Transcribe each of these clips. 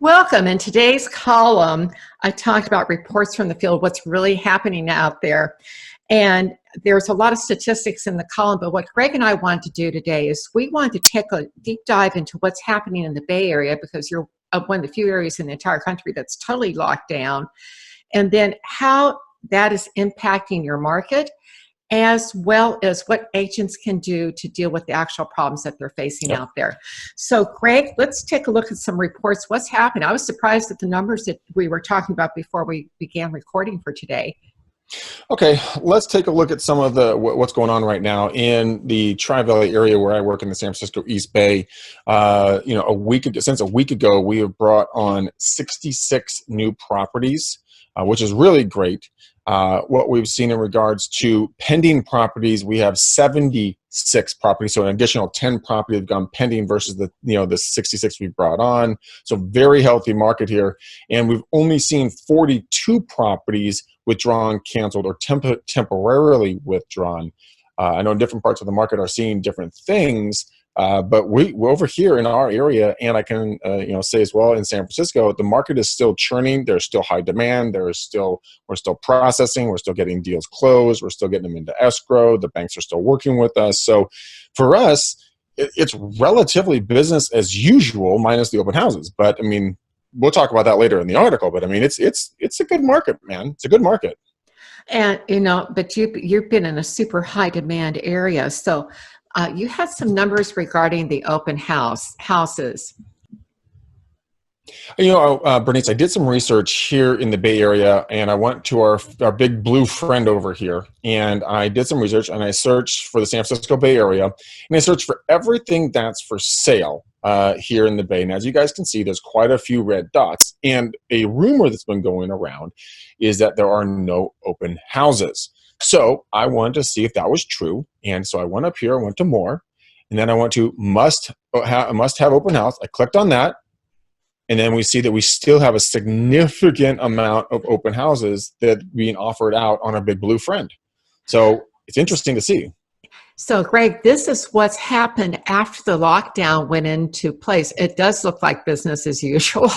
Welcome. In today's column, I talked about reports from the field, what's really happening out there. And there's a lot of statistics in the column, but what Greg and I want to do today is we want to take a deep dive into what's happening in the Bay Area, because you're one of the few areas in the entire country that's totally locked down, and then how that is impacting your market, as well as what agents can do to deal with the actual problems that they're facing out there. So, Greg, let's take a look at some reports. What's happening? I was surprised at the numbers that we were talking about before we began recording for today. Okay, let's take a look at some of the what's going on right now in the Tri-Valley area where I work in the San Francisco East Bay. Since a week ago, we have brought on 66 new properties, which is really great. What we've seen in regards to pending properties, we have 76 properties, so an additional 10 properties have gone pending versus the 66 we brought on. So very healthy market here, and we've only seen 42 properties withdrawn, canceled, or temporarily withdrawn. I know different parts of the market are seeing different things. But we're over here in our area, and I can say as well in San Francisco, the market is still churning. There's still high demand. We're still processing. We're still getting deals closed. We're still getting them into escrow. The banks are still working with us. So for us, it's relatively business as usual, minus the open houses. But I mean, we'll talk about that later in the article. But I mean, it's a good market, man. It's a good market. And but you've been in a super high demand area, so. You had some numbers regarding the open houses. Bernice, I did some research here in the Bay Area, and I went to our big blue friend over here, and I did some research, and I searched for the San Francisco Bay Area, and I searched for everything that's for sale here in the Bay. And as you guys can see, there's quite a few red dots, and a rumor that's been going around is that there are no open houses. So I wanted to see if that was true, and so I went up here, I went to more, and then I went to must have open house. I clicked on that, and then we see that we still have a significant amount of open houses that are being offered out on our big blue friend. So it's interesting to see. So, Greg, this is what's happened after the lockdown went into place. It does look like business as usual.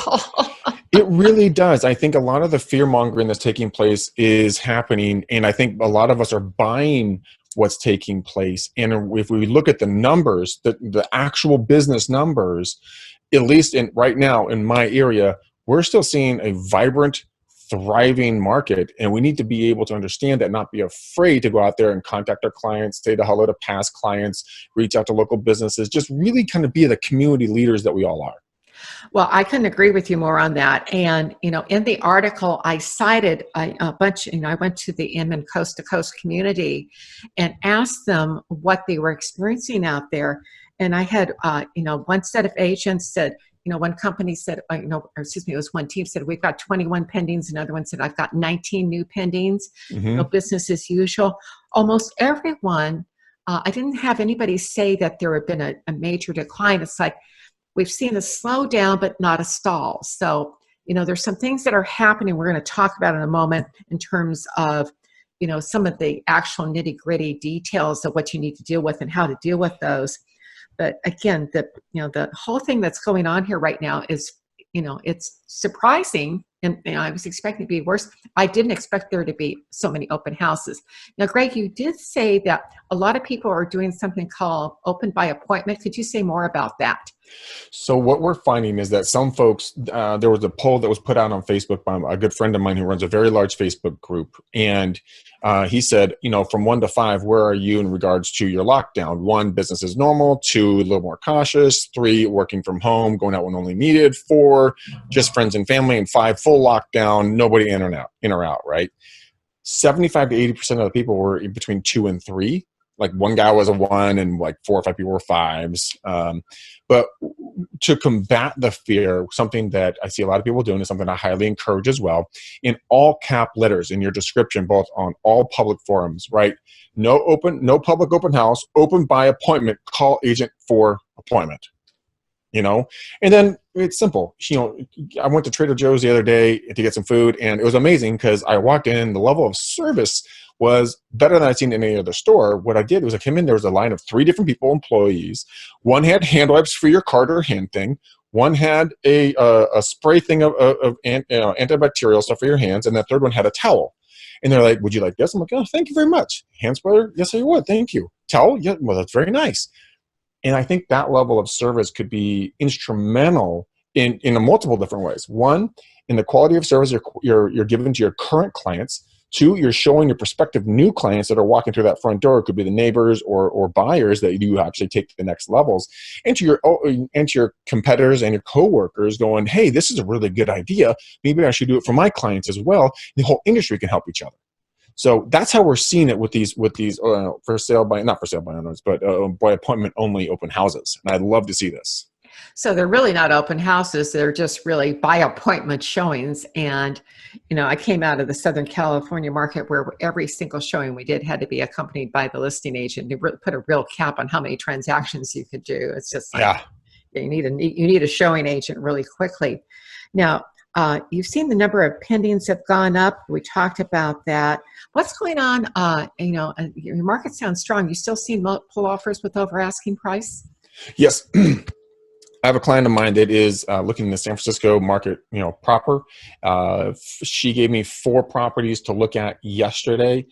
It really does. I think a lot of the fear mongering that's taking place is happening, and I think a lot of us are buying what's taking place. And if we look at the numbers, the actual business numbers, at least right now in my area, we're still seeing a vibrant, thriving market, and we need to be able to understand that, not be afraid to go out there and contact our clients, say hello to past clients, reach out to local businesses, just really kind of be the community leaders that we all are. Well, I couldn't agree with you more on that. And, in the article, I cited a bunch, I went to the Inman Coast to Coast community and asked them what they were experiencing out there. And I had, one set of agents said, one company said, it was one team said, we've got 21 pendings. Another one said, I've got 19 new pendings. Mm-hmm. Business as usual. Almost everyone, I didn't have anybody say that there had been a major decline. It's like, we've seen a slowdown, but not a stall. So, there's some things that are happening we're going to talk about in a moment in terms of, some of the actual nitty-gritty details of what you need to deal with and how to deal with those. But again, the whole thing that's going on here right now is, it's surprising. And I was expecting it to be worse. I didn't expect there to be so many open houses. Now, Greg, you did say that a lot of people are doing something called open by appointment. Could you say more about that? So what we're finding is that some folks, there was a poll that was put out on Facebook by a good friend of mine who runs a very large Facebook group. And he said, from 1 to 5, where are you in regards to your lockdown? 1, business is normal. 2, a little more cautious. 3, working from home, going out when only needed. 4, just friends and family. And 5, full lockdown, nobody in or out, right? 75 to 80% of the people were between 2 and 3. Like one guy was a 1 and like 4 or 5 people were 5s. But to combat the fear, something that I see a lot of people doing is something I highly encourage as well. In all cap letters in your description, both on all public forums, right? No public open house, open by appointment, call agent for appointment. And then it's simple. I went to Trader Joe's the other day to get some food, and it was amazing because I walked in, the level of service was better than I'd seen in any other store. What I did was I came in, there was a line of 3 different people, employees. One had hand wipes for your cart or hand thing. One had a spray thing of antibacterial stuff for your hands, and that third one had a towel. And they're like, would you like this? I'm like, oh, thank you very much. Hand sprayer? Yes, I would. Thank you. Towel? Yeah, well, that's very nice. And I think that level of service could be instrumental in multiple different ways. One, in the quality of service you're giving to your current clients. 2, you're showing your prospective new clients that are walking through that front door. It could be the neighbors or buyers that you actually take to the next levels. And to your competitors and your coworkers going, hey, this is a really good idea. Maybe I should do it for my clients as well. The whole industry can help each other. So that's how we're seeing it with these for sale by, not for sale by owners, but by appointment only open houses. And I'd love to see this. So they're really not open houses. They're just really by appointment showings. And, I came out of the Southern California market where every single showing we did had to be accompanied by the listing agent. They put a real cap on how many transactions you could do. It's just like, yeah, you need a showing agent really quickly. Now, you've seen the number of pendings have gone up. We talked about that. What's going on? Your market sounds strong. You still see multiple offers with over asking price? Yes. I have a client of mine that is looking in the San Francisco market, proper. She gave me 4 properties to look at yesterday.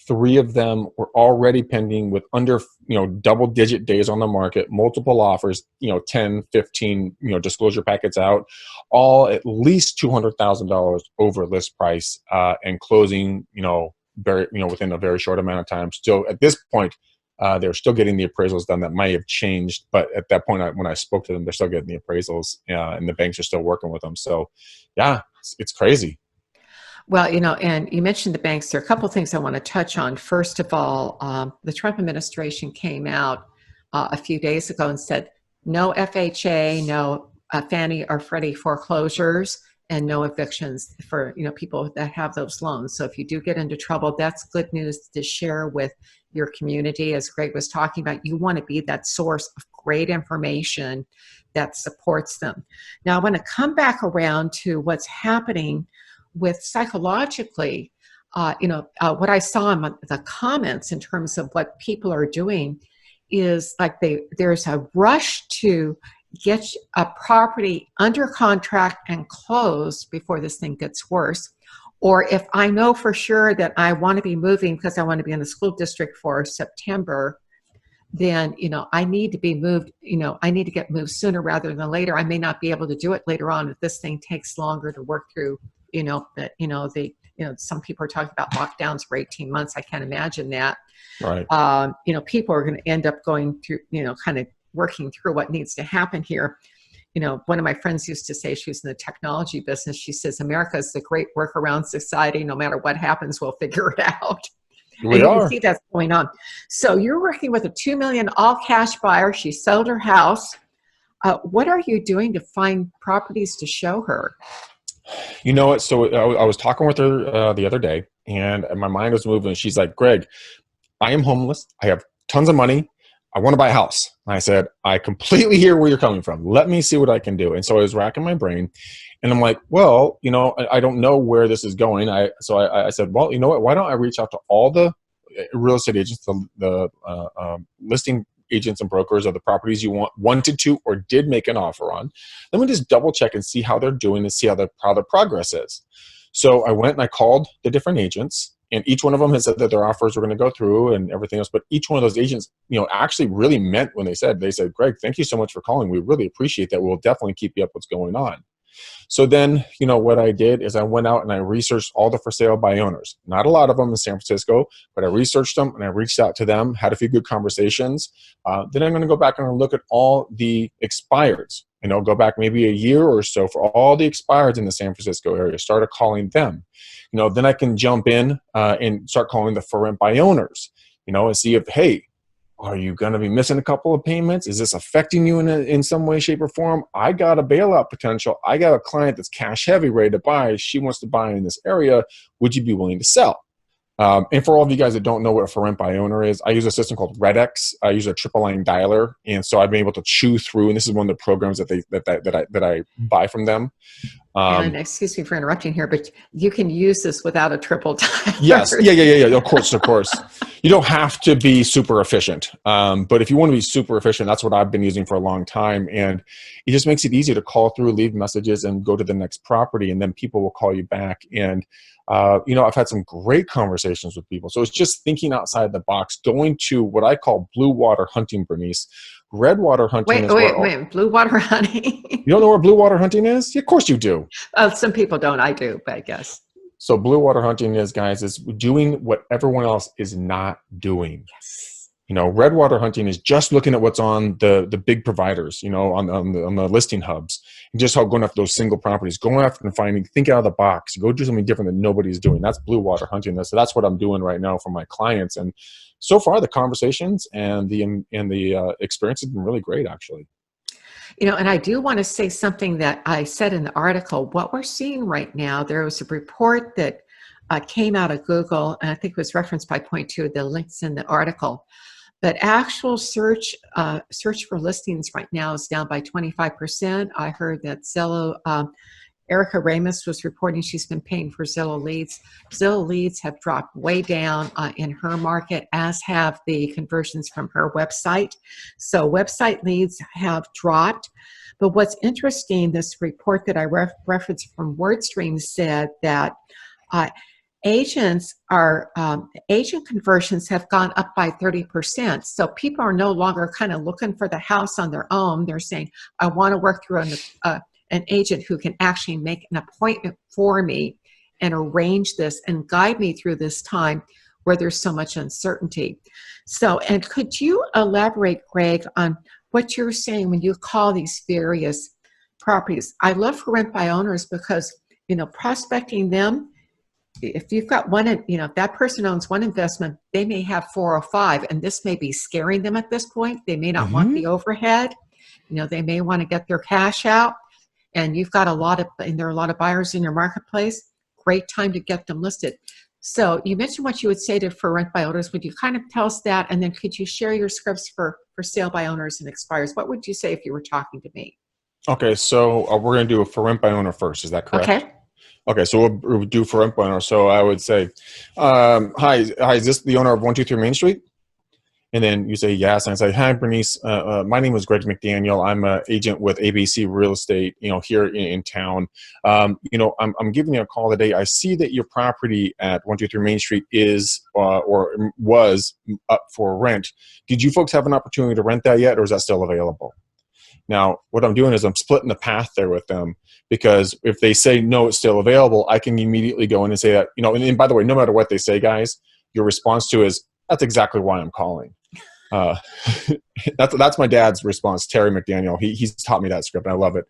3 of them were already pending with under, double-digit days on the market, multiple offers, 10, 15, disclosure packets out, all at least $200,000 over list price, and closing, within a very short amount of time. Still, at this point, they're still getting the appraisals done. That might have changed, but at that point, when I spoke to them, they're still getting the appraisals, and the banks are still working with them. So, yeah, it's crazy. Well, and you mentioned the banks. There are a couple of things I want to touch on. First of all, the Trump administration came out a few days ago and said no FHA, no Fannie or Freddie foreclosures, and no evictions for people that have those loans. So if you do get into trouble, that's good news to share with your community. As Greg was talking about, you want to be that source of great information that supports them. Now, I want to come back around to what's happening with psychologically, what I saw in the comments in terms of what people are doing is like there's a rush to get a property under contract and closed before this thing gets worse. Or if I know for sure that I want to be moving because I want to be in the school district for September, then, I need to be moved, I need to get moved sooner rather than later. I may not be able to do it later on if this thing takes longer to work through, some people are talking about lockdowns for 18 months. I can't imagine that. Right. People are going to end up going through, kind of working through what needs to happen here. One of my friends used to say, she was in the technology business. She says, America is the great workaround society. No matter what happens, we'll figure it out. And you can see that's going on. So you're working with a $2 million all cash buyer. She sold her house. What are you doing to find properties to show her? You know what? So I was talking with her the other day, and my mind was moving. She's like, Greg, I am homeless. I have tons of money. I want to buy a house. And I said, I completely hear where you're coming from. Let me see what I can do. And so I was racking my brain, and I'm like, well, I don't know where this is going. So I said, well, you know what? Why don't I reach out to all the real estate agents, the listing agents and brokers of the properties you wanted to or did make an offer on. Let me just double check and see how they're doing and see how the progress is. So I went and I called the different agents, and each one of them had said that their offers were going to go through and everything else. But each one of those agents, actually really meant when they said, Greg, thank you so much for calling. We really appreciate that. We'll definitely keep you up what's going on. So then, what I did is I went out and I researched all the for sale by owners. Not a lot of them in San Francisco, but I researched them and I reached out to them, had a few good conversations. Then I'm going to go back and look at all the expireds. Go back maybe a year or so for all the expireds in the San Francisco area. Started calling them. Then I can jump in and start calling the for rent by owners. And see if, hey, are you going to be missing a couple of payments? Is this affecting you in some way, shape, or form? I got a bailout potential. I got a client that's cash heavy, ready to buy. She wants to buy in this area. Would you be willing to sell? And for all of you guys that don't know what a for rent by owner is, I use a system called RedX. I use a triple line dialer, and so I've been able to chew through. And this is one of the programs that I buy from them. And excuse me for interrupting here, but you can use this without a triple Yes. timer. Yeah. Of course, of course. You don't have to be super efficient. But if you want to be super efficient, that's what I've been using for a long time. And it just makes it easy to call through, leave messages, and go to the next property. And then people will call you back. And, I've had some great conversations with people. So it's just thinking outside the box, going to what I call blue water hunting, Bernice. Red water hunting Wait, is where, wait, wait. Blue water honey. you don't know where blue water hunting is? Yeah, of course you do. Some people don't. I do, but I guess. So blue water hunting is, guys, is doing what everyone else is not doing. Yes. Red water hunting is just looking at what's on the big providers, on the listing hubs, and just going after those single properties, going after and finding, think out of the box, go do something different that nobody's doing. That's blue water hunting. So that's what I'm doing right now for my clients. And so far, the conversations and the experience has been really great, actually. And I do want to say something that I said in the article. What we're seeing right now, there was a report that came out of Google, and I think it was referenced by point two of the links in the article. But actual search for listings right now is down by 25%. I heard that Zillow, Erica Ramos was reporting she's been paying for Zillow leads. Zillow leads have dropped way down in her market, as have the conversions from her website. So website leads have dropped. But what's interesting, this report that I referenced from WordStream said that agent conversions have gone up by 30%. So people are no longer kind of looking for the house on their own. They're saying, I want to work through an agent who can actually make an appointment for me and arrange this and guide me through this time where there's so much uncertainty. So, and could you elaborate, Greg, on what you're saying when you call these various properties? I love for rent by owners because, prospecting them, if you've got one, if that person owns one investment, they may have 4 or 5, and this may be scaring them at this point. They may not want the overhead. They may want to get their cash out, and you've got and there are a lot of buyers in your marketplace. Great time to get them listed. So you mentioned what you would say for rent by owners. Would you kind of tell us that, and then could you share your scripts for sale by owners and expires? What would you say if you were talking to me? Okay, so we're going to do a for rent by owner first. Is that correct? Okay. Okay, so we'll do for rent by owner. So I would say, hi, is this the owner of 123 Main Street? And then you say yes, and I say, hi, Bernice. My name is Greg McDaniel. I'm an agent with ABC Real Estate, here in town. I'm giving you a call today. I see that your property at 123 Main Street is or was up for rent. Did you folks have an opportunity to rent that yet, or is that still available? Now, what I'm doing is I'm splitting the path there with them, because if they say, no, it's still available, I can immediately go in and say that, and by the way, no matter what they say, guys, your response to is, that's exactly why I'm calling. That's my dad's response, Terry McDaniel. He's taught me that script, and I love it.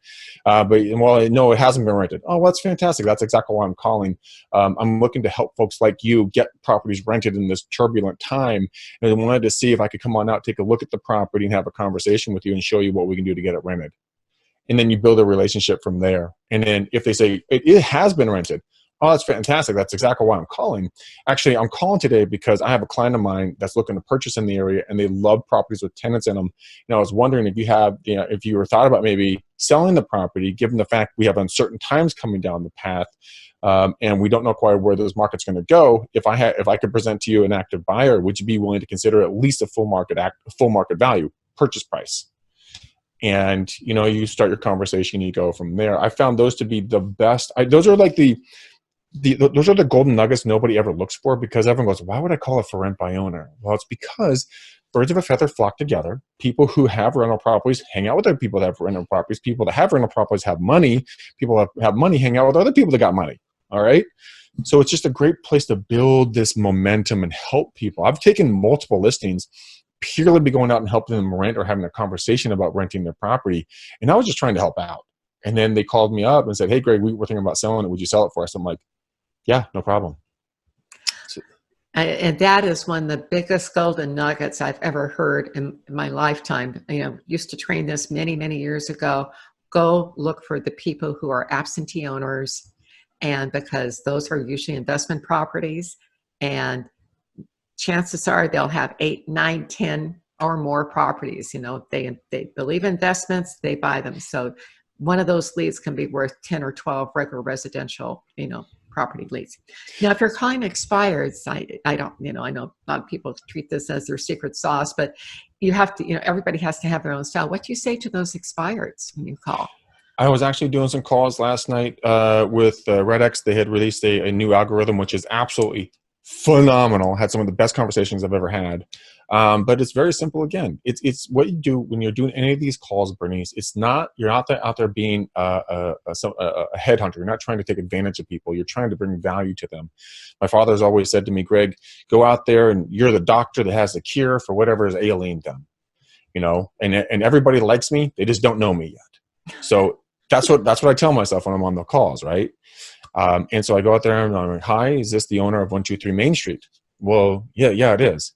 No, it hasn't been rented. Oh, well, that's fantastic. That's exactly why I'm calling. I'm looking to help folks like you get properties rented in this turbulent time, and I wanted to see if I could come on out, take a look at the property, and have a conversation with you and show you what we can do to get it rented. And then you build a relationship from there. And then if they say it has been rented, oh, that's fantastic. That's exactly why I'm calling. Actually, I'm calling today because I have a client of mine that's looking to purchase in the area, and they love properties with tenants in them. I was wondering if if you were thought about maybe selling the property, given the fact we have uncertain times coming down the path, and we don't know quite where this market's going to go. If I could present to you an active buyer, would you be willing to consider at least a full market value purchase price? And you start your conversation, you go from there. I found those to be the best. Those are like those are the golden nuggets nobody ever looks for, because everyone goes, why would I call it for rent by owner? Well, it's because birds of a feather flock together. People who have rental properties hang out with other people that have rental properties. People that have rental properties have money. People that have money hang out with other people that got money. All right. So it's just a great place to build this momentum and help people. I've taken multiple listings purely by going out and helping them rent or having a conversation about renting their property. And I was just trying to help out. And then they called me up and said, hey, Greg, we're thinking about selling it. Would you sell it for us? I'm like, yeah, no problem. And that is one of the biggest golden nuggets I've ever heard in my lifetime. Used to train this many, many years ago. Go look for the people who are absentee owners, and because those are usually investment properties, and chances are they'll have 8, 9, 10 or more properties. They believe in investments, they buy them. So one of those leads can be worth 10 or 12 regular residential, property leads. Now, if your client expires, I don't, I know a lot of people treat this as their secret sauce, but you have to, everybody has to have their own style. What do you say to those expireds when you call? I was actually doing some calls last night with RedX. They had released a new algorithm, which is absolutely phenomenal. Had some of the best conversations I've ever had. But it's very simple. Again, it's what you do when you're doing any of these calls, Bernice. It's not, you're not out there being a headhunter. You're not trying to take advantage of people. You're trying to bring value to them. My father's always said to me, Greg, go out there and you're the doctor that has the cure for whatever is ailing them. And everybody likes me. They just don't know me yet. So that's what I tell myself when I'm on the calls, right? And so I go out there and I'm like, hi, is this the owner of 123 Main Street? Well, yeah, it is.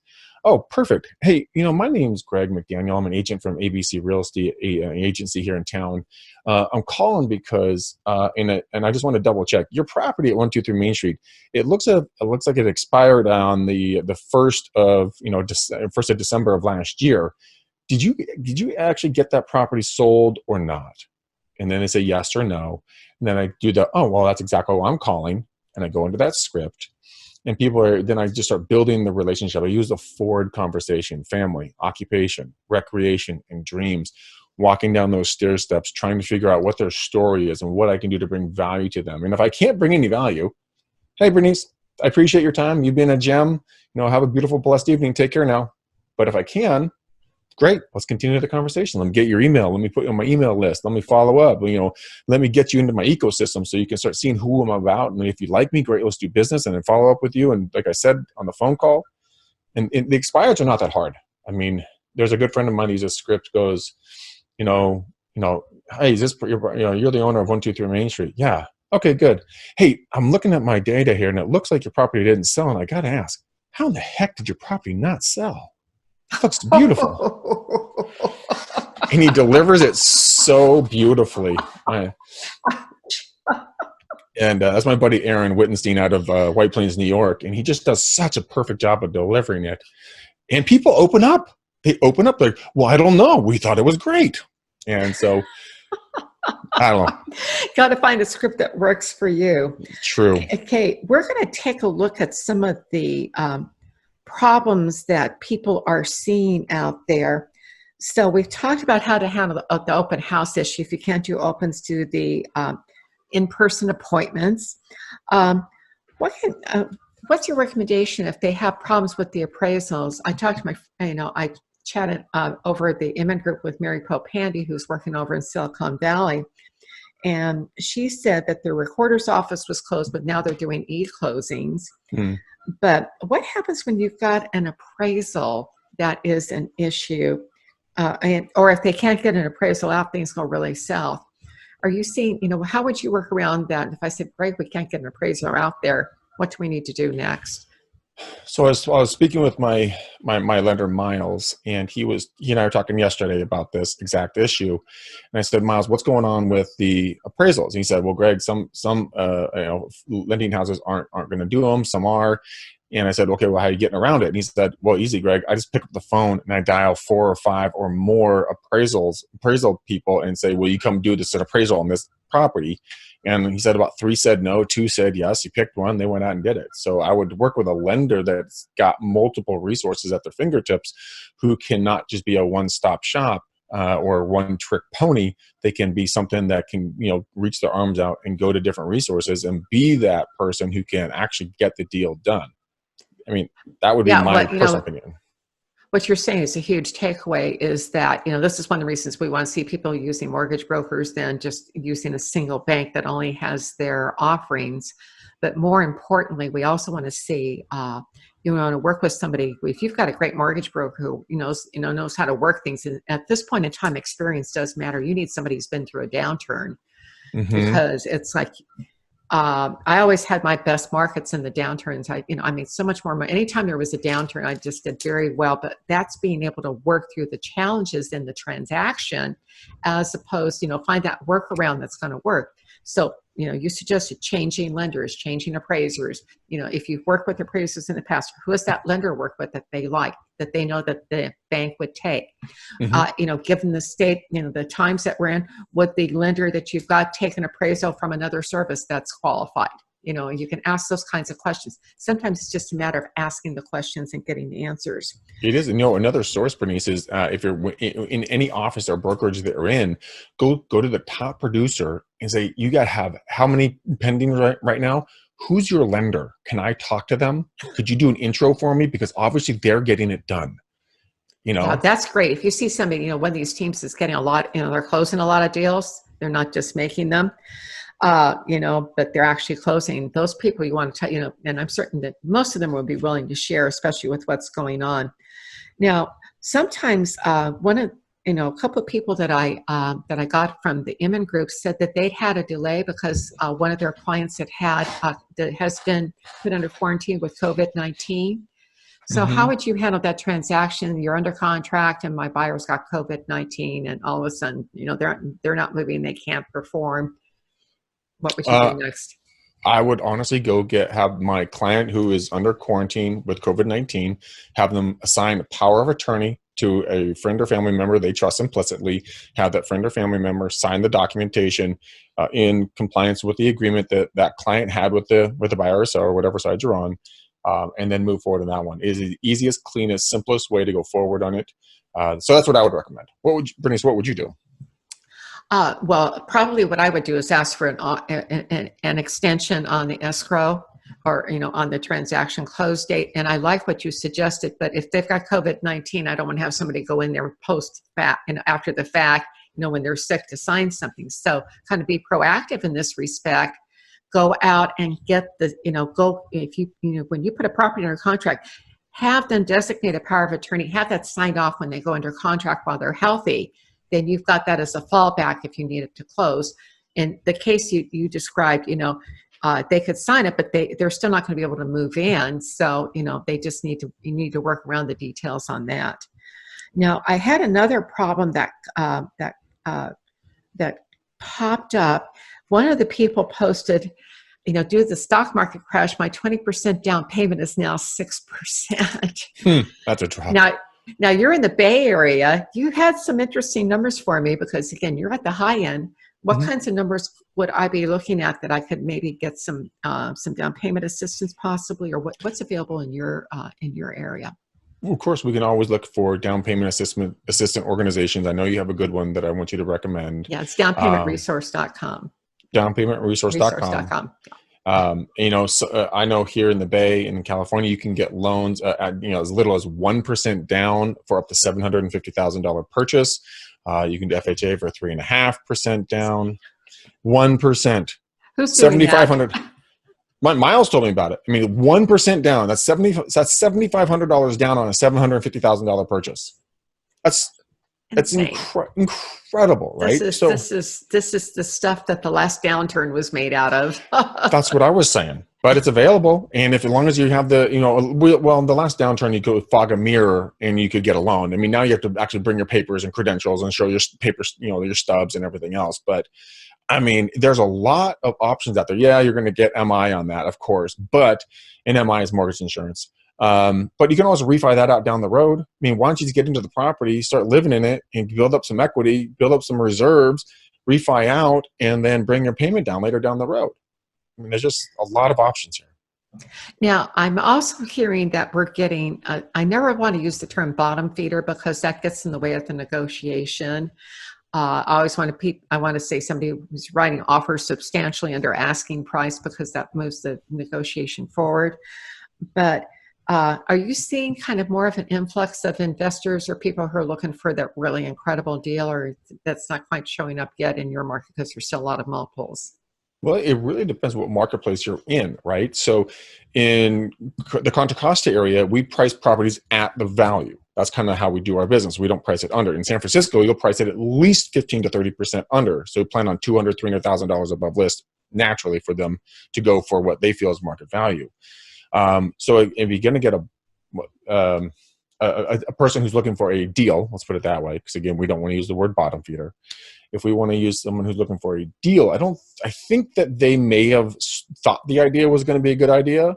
Oh, perfect. Hey, my name's Greg McDaniel. I'm an agent from ABC Real Estate Agency here in town. I'm calling because, and I just want to double check your property at 123 Main Street. It looks like it expired on the 1st of, 1st of December of last year. Did you actually get that property sold or not? And then they say yes or no. And then I do that's exactly what I'm calling. And I go into that script. And then I just start building the relationship. I use the Ford conversation, family, occupation, recreation, and dreams, walking down those stair steps, trying to figure out what their story is and what I can do to bring value to them. And if I can't bring any value, hey, Bernice, I appreciate your time. You've been a gem. Have a beautiful, blessed evening. Take care now. But if I can, great. Let's continue the conversation. Let me get your email. Let me put you on my email list. Let me follow up. Let me get you into my ecosystem so you can start seeing who I'm about. And if you like me, great. Let's do business and then follow up with you. And like I said on the phone call, and the expireds are not that hard. I mean, there's a good friend of mine. He's a script goes, hey, is this you're the owner of 123 Main Street? Yeah. Okay, good. Hey, I'm looking at my data here, and it looks like your property didn't sell. And I got to ask, how in the heck did your property not sell? It looks beautiful. And he delivers it so beautifully. And that's my buddy Aaron Wittenstein out of White Plains, New York. And he just does such a perfect job of delivering it. And people open up. They open up like, well, I don't know. We thought it was great. And so, I don't know. Got to find a script that works for you. True. Okay, we're going to take a look at some of the problems that people are seeing out there. So we've talked about how to handle the open house issue. If you can't do opens, do the in-person appointments. What's your recommendation if they have problems with the appraisals? I talked to I chatted over at the Image Group with Mary Pope Handy, who's working over in Silicon Valley. And she said that their recorder's office was closed, but now they're doing e-closings. But what happens when you've got an appraisal that is an issue, or if they can't get an appraisal out, things go really south? Are you seeing, how would you work around that? If I said, Greg, we can't get an appraiser out there, what do we need to do next? So I was speaking with my lender, Miles, and he and I were talking yesterday about this exact issue. And I said, Miles, what's going on with the appraisals? And he said, well, Greg, some lending houses aren't going to do them. Some are. And I said, okay, well, how are you getting around it? And he said, well, easy, Greg. I just pick up the phone and I dial 4 or 5 or more appraisal people and say, will you come do this appraisal on this property? And he said about 3 said no, 2 said yes. He picked one, they went out and did it. So I would work with a lender that's got multiple resources at their fingertips, who cannot just be a one-stop shop or one-trick pony. They can be something that can, reach their arms out and go to different resources and be that person who can actually get the deal done. I mean, that would be my personal opinion. What you're saying is a huge takeaway is that, this is one of the reasons we want to see people using mortgage brokers than just using a single bank that only has their offerings. But more importantly, we also want to see, you want to work with somebody. If you've got a great mortgage broker who knows how to work things, and at this point in time, experience does matter. You need somebody who's been through a downturn, because it's like, I always had my best markets in the downturns. I made so much more money. Anytime there was a downturn, I just did very well. But that's being able to work through the challenges in the transaction, as opposed, find that workaround that's going to work. So, you suggested changing lenders, changing appraisers. If you've worked with appraisers in the past, who has that lender worked with that they like? that they know that the bank would take. Mhm. Given the state, the times that we're in, would the lender that you've got take an appraisal from another service that's qualified? You can ask those kinds of questions. Sometimes it's just a matter of asking the questions and getting the answers. It is. Another source, Bernice, is if you're in any office or brokerage that you're in, go to the top producer and say, you got to have how many pending right now? Who's your lender? Can I talk to them? Could you do an intro for me? Because obviously they're getting it done. Yeah, that's great. If you see somebody, one of these teams is getting a lot, they're closing a lot of deals. They're not just making them. But they're actually closing. Those people you want to tell, and I'm certain that most of them will be willing to share, especially with what's going on. Now, sometimes a couple of people that I got from the Iman group said that they'd had a delay because one of their clients that has been put under quarantine with COVID-19. So how would you handle that transaction? You're under contract and my buyer's got COVID-19 and all of a sudden, they're not moving, they can't perform. What would you do next? I would honestly have my client who is under quarantine with COVID-19, have them assign a power of attorney to a friend or family member they trust implicitly, have that friend or family member sign the documentation in compliance with the agreement that client had with the buyer or seller, whatever side you're on, and then move forward on that one. It is the easiest, cleanest, simplest way to go forward on it. So that's what I would recommend. Bernice, what would you do? Well, probably what I would do is ask for an extension on the escrow or, on the transaction close date. And I like what you suggested, but if they've got COVID-19, I don't want to have somebody go in there after the fact, when they're sick to sign something. So kind of be proactive in this respect. Go out and get when you put a property under contract, have them designate a power of attorney, have that signed off when they go under contract while they're healthy. Then you've got that as a fallback if you need it to close. In the case you described, they could sign it, but they're still not going to be able to move in. So, they just you need to work around the details on that. Now, I had another problem that popped up. One of the people posted, due to the stock market crash, my 20% down payment is now 6%. That's a drop. Now you're in the Bay Area. You had some interesting numbers for me because, again, you're at the high end. What kinds of numbers would I be looking at that I could maybe get some down payment assistance possibly, or what's available in your area? Well, of course, we can always look for down payment assistant organizations. I know you have a good one that I want you to recommend. Yeah, it's downpaymentresource.com. Downpaymentresource.com. I know here in the Bay in California, you can get loans at as little as 1% down for up to $750,000 purchase. You can do FHA for 3.5% down, 1%. Who's doing $7,500. Miles told me about it. 1% down. That's $7,500 down on a $750,000 purchase. That's incredible, right? This is the stuff that the last downturn was made out of. That's what I was saying. But it's available, and as long as you have the, in the last downturn, you could fog a mirror and you could get a loan. Now you have to actually bring your papers and credentials and show your papers, your stubs and everything else. But there's a lot of options out there. Yeah, you're going to get MI on that, of course, but MI is mortgage insurance. But you can also refi that out down the road. Why don't you just get into the property, start living in it, and build up some equity, build up some reserves, refi out, and then bring your payment down later down the road. There's just a lot of options here. Now, I'm also hearing that we're getting, I never want to use the term bottom feeder because that gets in the way of the negotiation. I want to say somebody who's writing offers substantially under asking price because that moves the negotiation forward. But are you seeing kind of more of an influx of investors or people who are looking for that really incredible deal, or that's not quite showing up yet in your market because there's still a lot of multiples? Well, it really depends what marketplace you're in, right? So in the Contra Costa area, we price properties at the value. That's kind of how we do our business. We don't price it under. In San Francisco, you'll price it at least 15 to 30% under. So we plan on $200,000, $300,000 above list naturally for them to go for what they feel is market value. So if you're going to get a person who's looking for a deal, let's put it that way, because again, we don't want to use the word bottom feeder. If we want to use someone who's looking for a deal, I think that they may have thought the idea was going to be a good idea,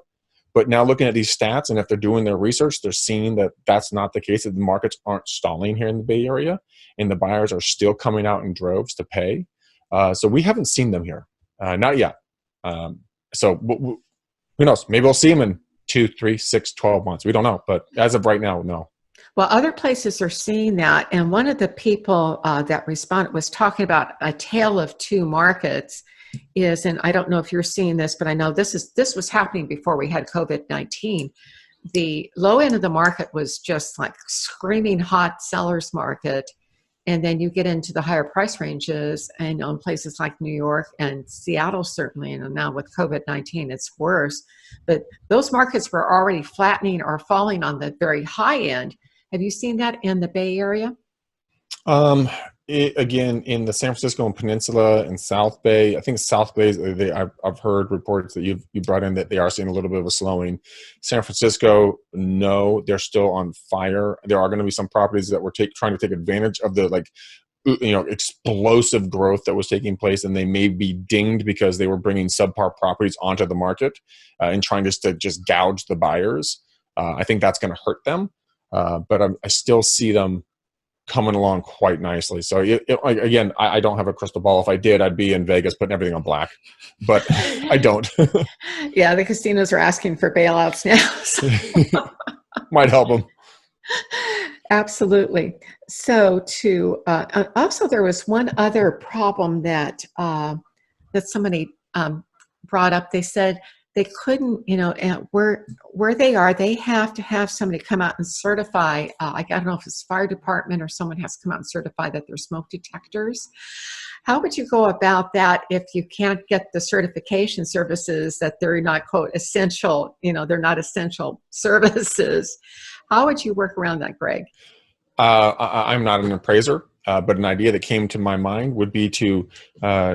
But now looking at these stats, and if they're doing their research, they're seeing that that's not the case, that the markets aren't stalling here in the Bay Area, and the buyers are still coming out in droves to pay. So we haven't seen them here, not yet. So who knows? Maybe we'll see them in 2, 3, 6, 12 months. We don't know. But as of right now, no. Well, other places are seeing that. And one of the people that responded was talking about a tale of two markets is, and I don't know if you're seeing this, but I know this was happening before we had COVID-19. The low end of the market was just like screaming hot seller's market. And then you get into the higher price ranges, and on places like New York and Seattle, certainly, and now with COVID-19, it's worse. But those markets were already flattening or falling on the very high end. Have you seen that in the Bay Area? Again, in the San Francisco Peninsula and South Bay, I think South Bay, I've heard reports that you brought in that they are seeing a little bit of a slowing. San Francisco, no, they're still on fire. There are going to be some properties that were trying to take advantage of the explosive growth that was taking place, and they may be dinged because they were bringing subpar properties onto the market and trying to just gouge the buyers. I think that's going to hurt them, but I still see them coming along quite nicely. So again, I don't have a crystal ball. If I did, I'd be in Vegas putting everything on black, but I don't. Yeah, the casinos are asking for bailouts now. So. Might help them. Absolutely. So also there was one other problem that somebody brought up. They said they couldn't, where they are, they have to have somebody come out and certify, I don't know if it's fire department or someone has to come out and certify that they're smoke detectors. How would you go about that if you can't get the certification services, that they're not, quote, essential, they're not essential services? How would you work around that, Greg? I'm not an appraiser. But an idea that came to my mind would be to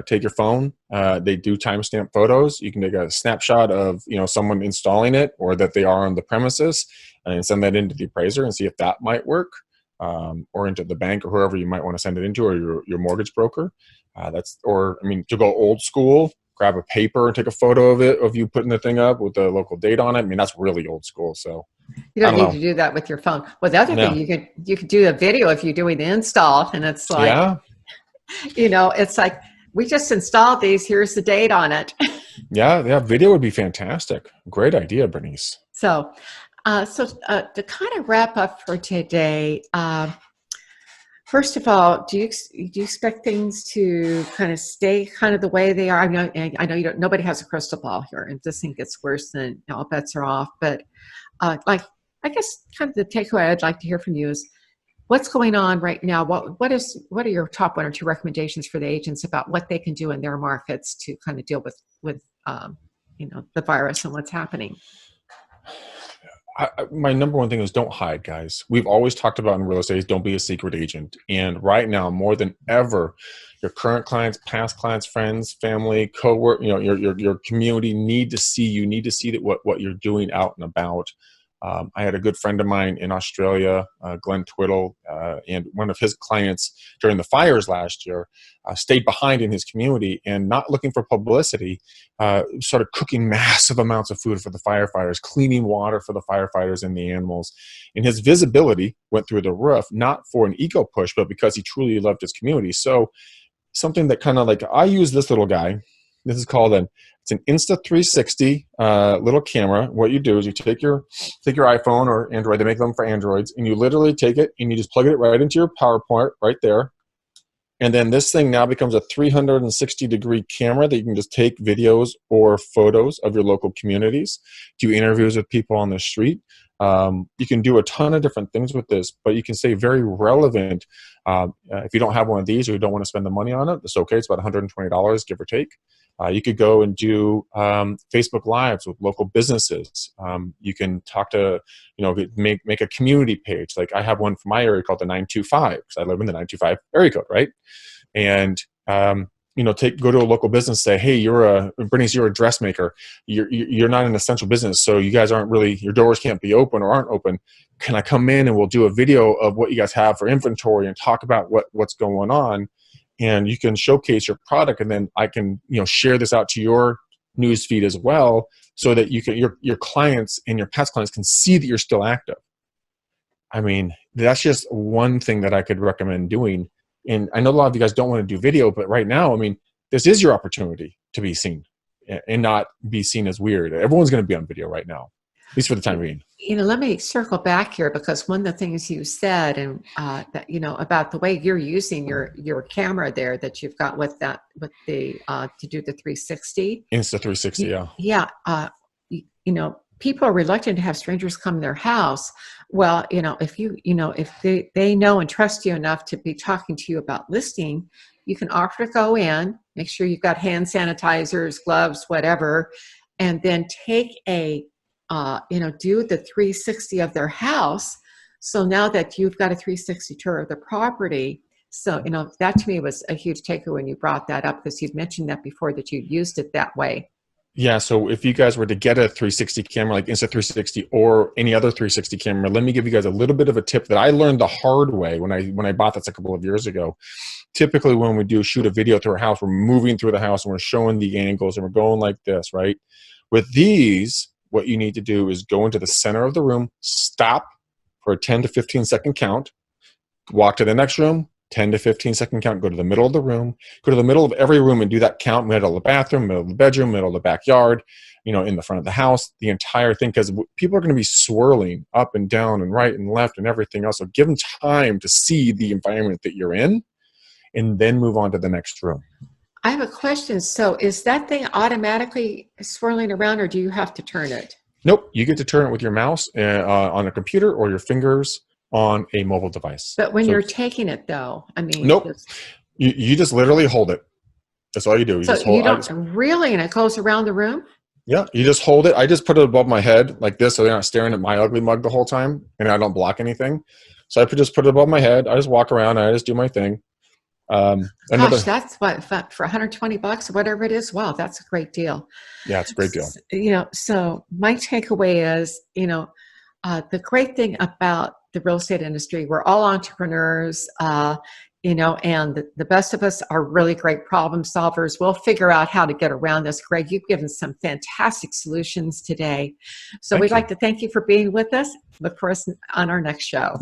take your phone. They do timestamp photos. You can take a snapshot of someone installing it, or that they are on the premises, and send that into the appraiser and see if that might work, or into the bank or whoever you might want to send it into, or your mortgage broker. To go old school, grab a paper and take a photo of you putting the thing up with the local date on it. I mean, that's really old school. So you don't need to do that with your phone. Well, the other thing, you could do a video of you doing the install, and it's like, it's like, we just installed these. Here's the date on it. Yeah, video would be fantastic. Great idea, Bernice. So to kind of wrap up for today, first of all, do you expect things to kind of stay kind of the way they are? I know nobody has a crystal ball here, and this thing gets worse, then all bets are off. But I guess kind of the takeaway I'd like to hear from you is what's going on right now. What are your top 1 or 2 recommendations for the agents about what they can do in their markets to kind of deal with the virus and what's happening? My number one thing is don't hide, guys. We've always talked about in real estate, don't be a secret agent. And right now, more than ever, your current clients, past clients, friends, family, co-work, your community need to see you, need to see that what you're doing out and about. I had a good friend of mine in Australia, Glenn Twiddle, and one of his clients during the fires last year stayed behind in his community, and not looking for publicity, started cooking massive amounts of food for the firefighters, cleaning water for the firefighters and the animals. And his visibility went through the roof, not for an ego push, but because he truly loved his community. So something that kind of like, I use this little guy. This is called it's an Insta360 little camera. What you do is you take your iPhone or Android, they make them for Androids, and you literally take it and you just plug it right into your PowerPoint right there. And then this thing now becomes a 360-degree camera that you can just take videos or photos of your local communities, do interviews with people on the street. You can do a ton of different things with this, but you can stay very relevant. If you don't have one of these or you don't want to spend the money on it, it's okay. It's about $120, give or take. You could go and do Facebook Lives with local businesses. You can talk to, make a community page. Like I have one for my area called the 925, because I live in the 925 area code, right? And go to a local business, say, hey, Bernice, you're a dressmaker. You're not an essential business, so you guys aren't really, your doors can't be open or aren't open. Can I come in and we'll do a video of what you guys have for inventory and talk about what's going on? And you can showcase your product, and then I can, share this out to your news feed as well, so that you can your clients and your past clients can see that you're still active. I mean, that's just one thing that I could recommend doing. And I know a lot of you guys don't want to do video, but right now, I mean, this is your opportunity to be seen and not be seen as weird. Everyone's going to be on video right now, at least for the time being. You know, let me circle back here, because one of the things you said, and that, you know, about the way you're using your camera there that you've got with the to do the 360. Insta 360, yeah. Yeah. You know, people are reluctant to have strangers come to their house. Well, you know, if they know and trust you enough to be talking to you about listing, you can offer to go in, make sure you've got hand sanitizers, gloves, whatever, and then take do the 360 of their house. So now that you've got a 360 tour of the property, so, you know, that to me was a huge takeaway when you brought that up, because you'd mentioned that before, that you used it that way. Yeah, so if you guys were to get a 360 camera like Insta360 or any other 360 camera, let me give you guys a little bit of a tip that I learned the hard way when I bought this a couple of years ago. Typically when we do shoot a video through our house, we're moving through the house and we're showing the angles and we're going like this, right? With these, what you need to do is go into the center of the room, stop for a 10 to 15 second count, walk to the next room, 10 to 15 second count, go to the middle of the room, go to the middle of every room and do that count, middle of the bathroom, middle of the bedroom, middle of the backyard, you know, in the front of the house, the entire thing, because people are going to be swirling up and down and right and left and everything else. So give them time to see the environment that you're in and then move on to the next room. I have a question. So is that thing automatically swirling around, or do you have to turn it? Nope. You get to turn it with your mouse on a computer or your fingers on a mobile device. But when you're taking it, though, I mean, nope. You just literally hold it. That's all you do. You so just hold, you don't really, and it goes around the room? Yeah, you just hold it. I just put it above my head like this, so they're not staring at my ugly mug the whole time, and I don't block anything. So I just put it above my head. I just walk around and I just do my thing. Gosh, that's what, for $120 or whatever it is. Wow, that's a great deal. Yeah, it's a great deal. You know, so my takeaway is, you know, the great thing about the real estate industry, we're all entrepreneurs, you know, and the best of us are really great problem solvers. We'll figure out how to get around this. Greg, you've given some fantastic solutions today. So we'd like to thank you for being with us. Look for us on our next show.